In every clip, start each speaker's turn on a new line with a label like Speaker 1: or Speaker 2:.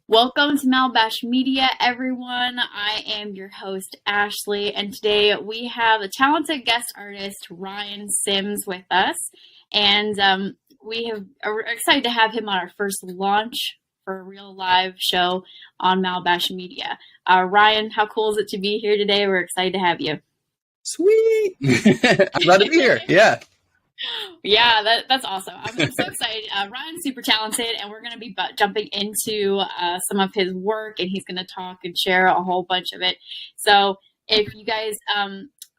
Speaker 1: Welcome to Malibash Media, everyone. I am your host, Ashley, and today we have a talented guest artist, Ryan Sims, with us. And are excited to have him on our first launch for a real live show on Malibash Media. Ryan, how cool is it to be here today? We're excited to have you.
Speaker 2: Sweet. I'm glad to be here. Yeah.
Speaker 1: Yeah, that's awesome. I'm so excited. Ryan's super talented, and we're going to be jumping into some of his work, and he's going to talk and share a whole bunch of it. So if you guys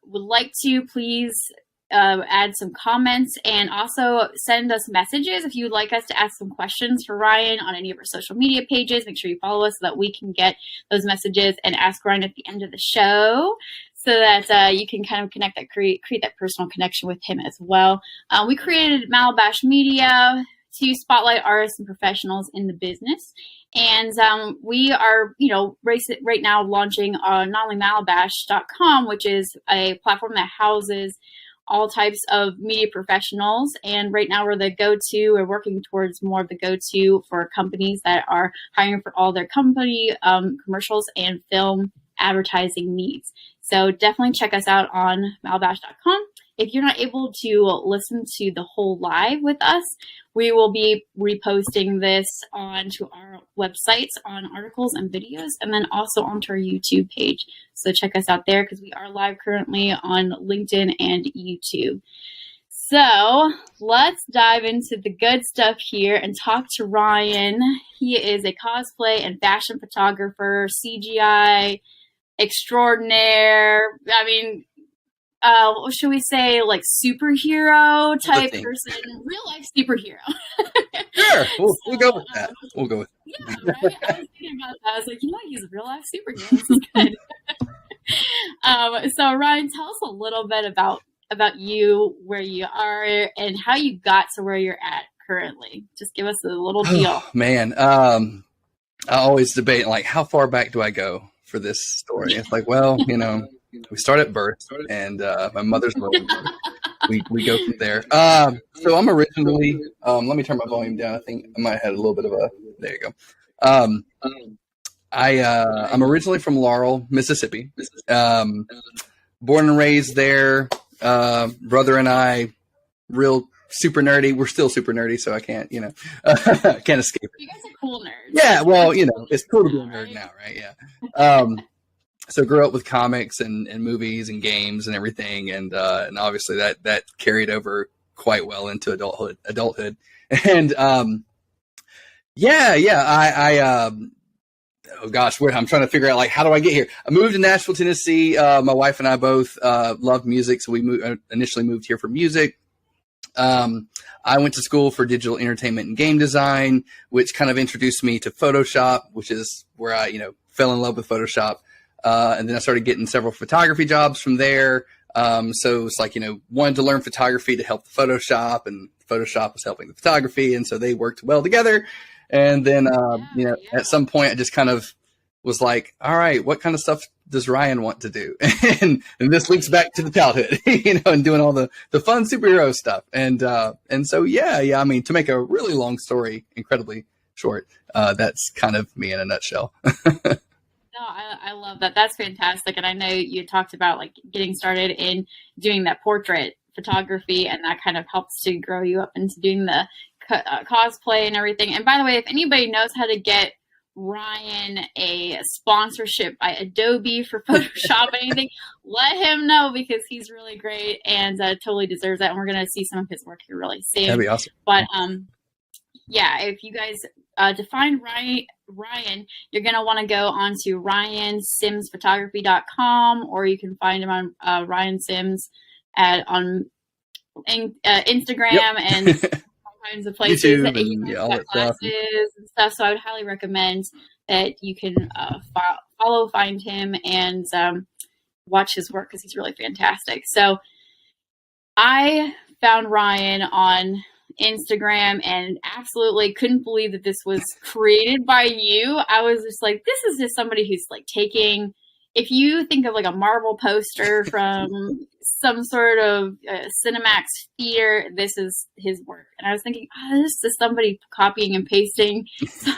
Speaker 1: would like to, please add some comments and also send us messages if you would like us to ask some questions for Ryan on any of our social media pages. Make sure you follow us so that we can get those messages and ask Ryan at the end of the show, so that you can kind of create that personal connection with him as well. We created Malibash Media to spotlight artists and professionals in the business. And we are, right now launching not only Malibash.com, which is a platform that houses all types of media professionals. And right now we're working towards more of the go-to for companies that are hiring for all their company commercials and film advertising needs. So definitely check us out on Malibash.com. If you're not able to listen to the whole live with us, we will be reposting this onto our websites on articles and videos, and then also onto our YouTube page. So check us out there because we are live currently on LinkedIn and YouTube. So let's dive into the good stuff here and talk to Ryan. He is a cosplay and fashion photographer, CGI extraordinaire. I mean, what should we say, like superhero type person, real life superhero.
Speaker 2: Sure, we'll go with that. We'll go with that.
Speaker 1: Yeah, right? I was thinking about that. I was like, he's a real life superhero. This is good. So Ryan, tell us a little bit about you, where you are, and how you got to where you're at currently. Just give us a little deal.
Speaker 2: Oh, man, I always debate, like, how far back do I go for this story? It's like, well, we start at birth, and my mother's little. We go from there. So I'm originally, let me turn my volume down. I think I might have had a little bit of a, there you go. I'm originally from Laurel, Mississippi. Born and raised there. Brother and I, real super nerdy. We're still super nerdy, so I can't, can't escape it.
Speaker 1: You guys are cool nerds.
Speaker 2: Yeah, well, it's cool to be a nerd now, right? Yeah. So grew up with comics and movies and games and everything, and obviously that carried over quite well into adulthood. And oh gosh, I'm trying to figure out, like, how do I get here? I moved to Nashville, Tennessee. My wife and I both loved music, so we initially moved here for music. I went to school for digital entertainment and game design, which kind of introduced me to Photoshop, which is where I, fell in love with Photoshop. And then I started getting several photography jobs from there. So it's like, wanted to learn photography to help the Photoshop, and Photoshop was helping the photography. And so they worked well together. And then, at some point I just kind of was like, all right, what kind of stuff does Ryan want to do? and this links back to the childhood, and doing all the fun superhero stuff. And so, I mean, to make a really long story incredibly short, that's kind of me in a nutshell.
Speaker 1: No, I love that. That's fantastic. And I know you talked about, like, getting started in doing that portrait photography, and that kind of helps to grow you up into doing the cosplay and everything. And by the way, if anybody knows how to get Ryan a sponsorship by Adobe for Photoshop or anything, let him know, because he's really great and totally deserves that. And we're going to see some of his work here really soon.
Speaker 2: That'd be awesome.
Speaker 1: But if you guys to find Ryan, you're going to want to go onto ryansimsphotography.com, or you can find him on Ryan Sims on Instagram and all kinds of places.
Speaker 2: YouTube
Speaker 1: that
Speaker 2: and all that stuff.
Speaker 1: And stuff. So I would highly recommend that you can find him and watch his work, because he's really fantastic. So I found Ryan on Instagram and absolutely couldn't believe that this was created by you. I was just like, this is just somebody who's like taking, if you think of like a Marvel poster from some sort of Cinemax theater, this is his work. And I was thinking, this is somebody copying and pasting. So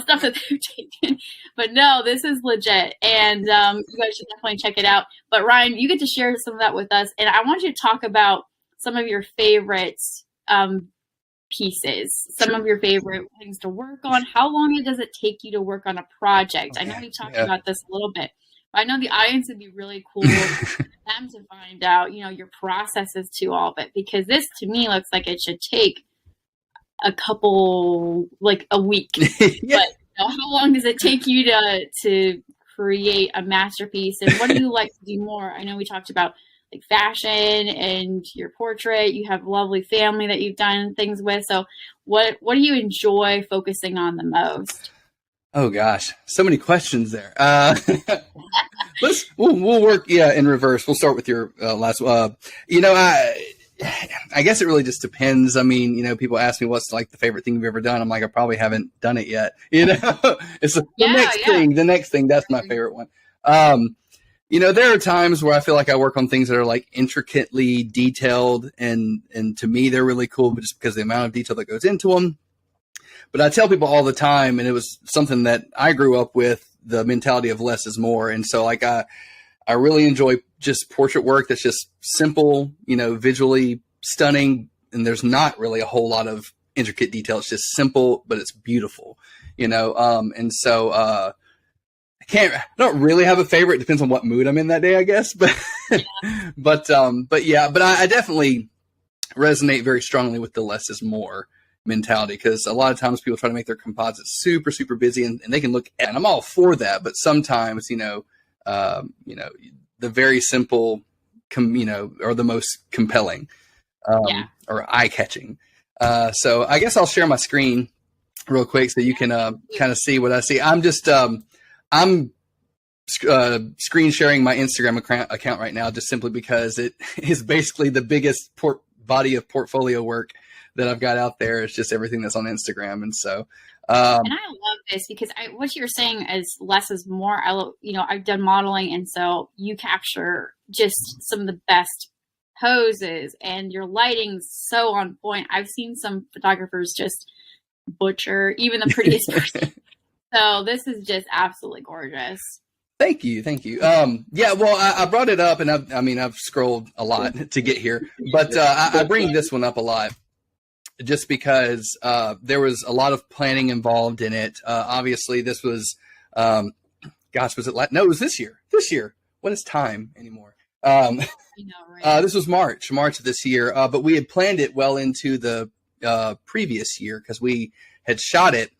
Speaker 1: stuff that they've taken. But no, this is legit, and you guys should definitely check it out. But Ryan, you get to share some of that with us, and I want you to talk about some of your favorite pieces, some of your favorite things to work on. How long does it take you to work on a project? I know we talked about this a little bit, but I know the audience would be really cool for them to find out, your processes to all of it, because this to me looks like it should take a couple, like a week. But how long does it take you to create a masterpiece, and what do you like to do more? I know we talked about like fashion and your portrait. You have a lovely family that you've done things with. So what do you enjoy focusing on the most?
Speaker 2: Oh gosh, so many questions there. We'll work in reverse. We'll start with your last. I guess it really just depends. I mean, people ask me what's like the favorite thing you've ever done. I'm like, I probably haven't done it yet. It's the next thing. The next thing, that's my favorite one. There are times where I feel like I work on things that are like intricately detailed, and to me they're really cool, but just because of the amount of detail that goes into them. But I tell people all the time, and it was something that I grew up with, the mentality of less is more. And so like I really enjoy just portrait work that's just simple, visually stunning, and there's not really a whole lot of intricate detail. It's just simple, but it's beautiful, and so I don't really have a favorite. It depends on what mood I'm in that day, I guess. But, but I definitely resonate very strongly with the less is more mentality, because a lot of times people try to make their composites super, super busy, and they can look, and I'm all for that. But sometimes, the very simple, are the most compelling, or eye catching. So I guess I'll share my screen real quick so you can kind of see what I see. I'm screen sharing my Instagram account right now, just simply because it is basically the biggest body of portfolio work that I've got out there. It's just everything that's on Instagram. And so,
Speaker 1: and I love this because what you're saying is less is more. I've done modeling, and so you capture just some of the best poses, and your lighting's so on point. I've seen some photographers just butcher even the prettiest person. So this is just absolutely gorgeous.
Speaker 2: Thank you. Well, I brought it up, and I've scrolled a lot to get here, but I bring this one up a lot just because there was a lot of planning involved in it. Obviously, this was, was it? No, it was this year. What is time anymore? I know, right? This was March of this year, but we had planned it well into the previous year, because we had shot it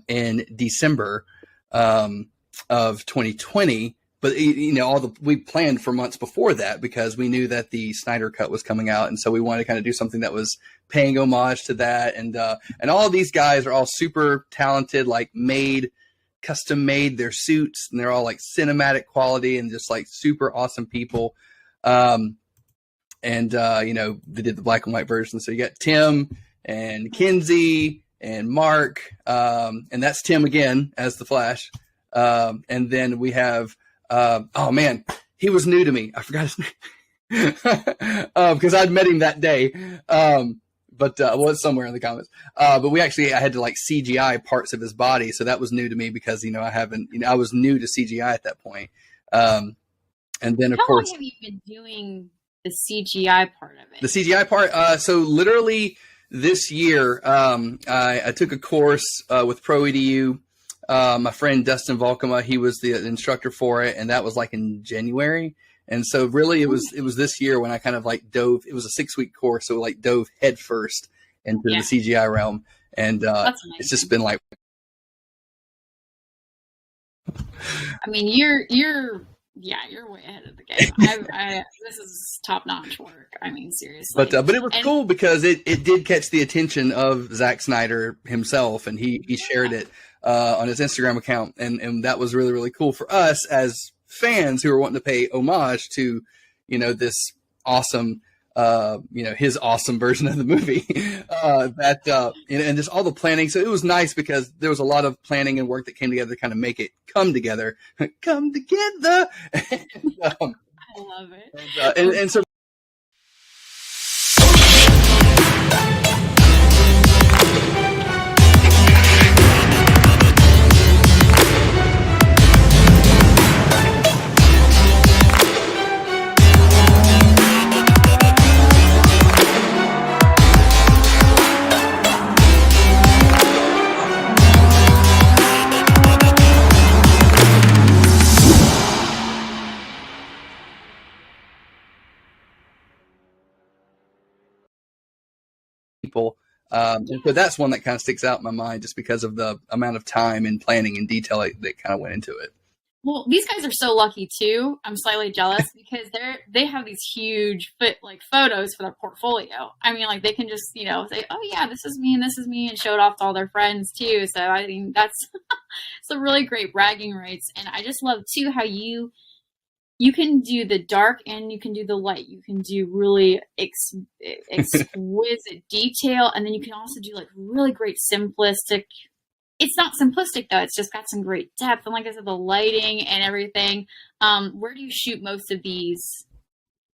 Speaker 2: in December of 2020, but we planned for months before that, because we knew that the Snyder Cut was coming out, and so we wanted to kind of do something that was paying homage to that. And all of these guys are all super talented, like custom made their suits, and they're all like cinematic quality and just like super awesome people. They did the black and white version. So you got Tim and Kinsey and Mark, and that's Tim again as the Flash. And then we have, he was new to me. I forgot his name because I'd met him that day. It's somewhere in the comments. But I had to like CGI parts of his body. So that was new to me because, I was new to CGI at that point. And then of course,
Speaker 1: how long have you been doing the CGI part of it?
Speaker 2: The CGI part. So literally this year, I took a course with ProEDU. My friend Dustin Volkema, he was the instructor for it, and that was like in January. And so really it was this year when I kind of like dove. It was a 6-week course, so like dove headfirst into the CGI realm. And it's just been like,
Speaker 1: I mean, you're way ahead of the game. This is top notch work. I mean, seriously.
Speaker 2: But it was cool because it did catch the attention of Zack Snyder himself, and he shared it on his Instagram account, and that was really, really cool for us as fans who are wanting to pay homage to, this awesome, his awesome version of the movie, and just all the planning. So it was nice because there was a lot of planning and work that came together to kind of make it come together. And,
Speaker 1: I love it.
Speaker 2: And so And so that's one that kind of sticks out in my mind just because of the amount of time and planning and detail that kind of went into it.
Speaker 1: Well, these guys are so lucky too. I'm slightly jealous because they have these huge photos for their portfolio. I mean, like they can just say, "Oh yeah, this is me and this is me," and show it off to all their friends too. So I think that's some really great bragging rights. And I just love too how you can do the dark and you can do the light. You can do really exquisite detail, and then you can also do like really great simplistic. It's not simplistic though. It's just got some great depth. And like I said, the lighting and everything. Where do you shoot most of these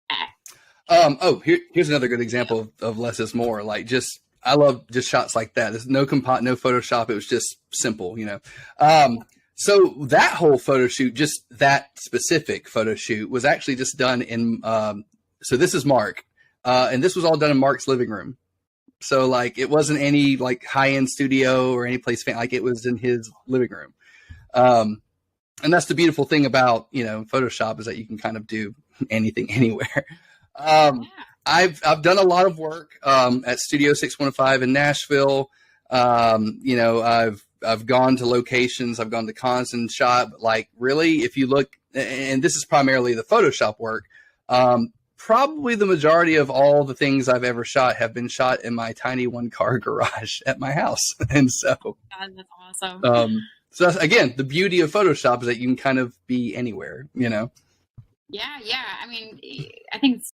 Speaker 1: at?
Speaker 2: Here's another good example of less is more. Like I love just shots like that. There's no Photoshop. It was just simple, So that whole photo shoot, just that specific photo shoot was actually just done in, so this is Mark, and this was all done in Mark's living room. So like, it wasn't any like high-end studio or any place like it was in his living room. And that's the beautiful thing about, Photoshop is that you can kind of do anything anywhere. I've done a lot of work, at Studio 615 in Nashville. I've gone to locations, I've gone to cons and shot, but like really, if you look, and this is primarily the Photoshop work, probably the majority of all the things I've ever shot have been shot in my tiny 1-car garage at my house. And so,
Speaker 1: God, that's awesome.
Speaker 2: So that's, again, the beauty of Photoshop is that you can kind of be anywhere,
Speaker 1: Yeah. I mean, I think it's